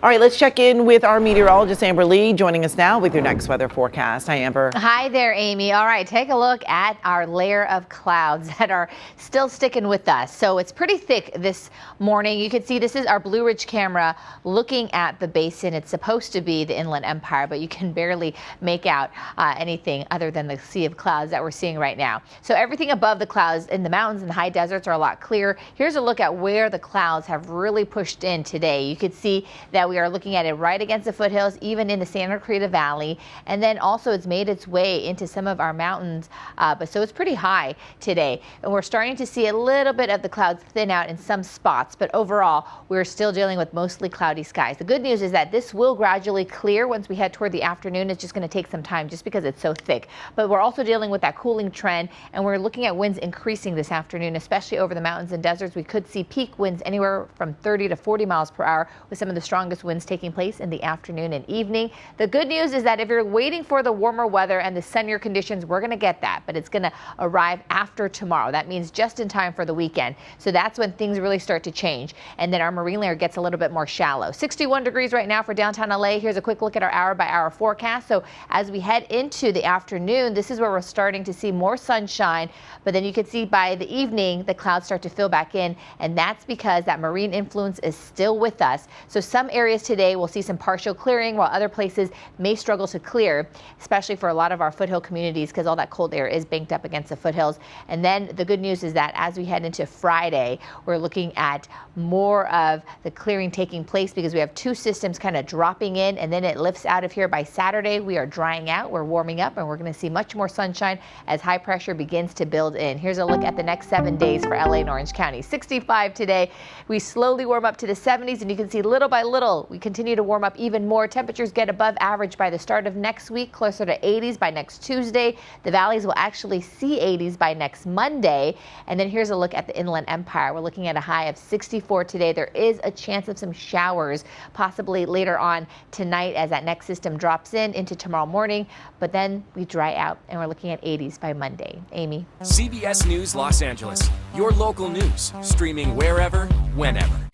All right, let's check in with our meteorologist, Amber Lee, joining us now with your next weather forecast. Hi, Amber. Hi there, Amy. All right, take a look at our layer of clouds that are still sticking with us. So it's pretty thick this morning. You can see this is our Blue Ridge camera looking at the basin. It's supposed to be the Inland Empire, but you can barely make out anything other than the sea of clouds that we're seeing right now. So everything above the clouds in the mountains and the high deserts are a lot clearer. Here's a look at where the clouds have really pushed in today. You can see that we are looking at it right against the foothills, even in the Santa Clarita Valley. And then also it's made its way into some of our mountains, but so it's pretty high today. And we're starting to see a little bit of the clouds thin out in some spots, but overall, we're still dealing with mostly cloudy skies. The good news is that this will gradually clear once we head toward the afternoon. It's just going to take some time just because it's so thick. But we're also dealing with that cooling trend, and we're looking at winds increasing this afternoon, especially over the mountains and deserts. We could see peak winds anywhere from 30 to 40 miles per hour, with some of the strongest winds taking place in the afternoon and evening. The good news is that if you're waiting for the warmer weather and the sunnier conditions, we're going to get that, but it's going to arrive after tomorrow. That means just in time for the weekend. So that's when things really start to change. And then our marine layer gets a little bit more shallow. 61 degrees right now for downtown LA. Here's a quick look at our hour by hour forecast. So as we head into the afternoon, this is where we're starting to see more sunshine, but then you can see by the evening, the clouds start to fill back in. And that's because that marine influence is still with us. So some areas today will see some partial clearing, while other places may struggle to clear, especially for a lot of our foothill communities, because all that cold air is banked up against the foothills. And then the good news is that as we head into Friday, we're looking at more of the clearing taking place because we have two systems kind of dropping in, and then it lifts out of here. By Saturday, we are drying out, we're warming up, and we're going to see much more sunshine as high pressure begins to build in. Here's a look at the next 7 days for LA and Orange County. 65 today. We slowly warm up to the 70s, and you can see little by little we continue to warm up even more. Temperatures get above average by the start of next week, closer to 80s by next Tuesday. The valleys will actually see 80s by next Monday. And then here's a look at the Inland Empire. We're looking at a high of 64 today. There is a chance of some showers possibly later on tonight as that next system drops in into tomorrow morning, but then we dry out and we're looking at 80s by Monday. Amy. CBS News Los Angeles, your local news, streaming wherever, whenever.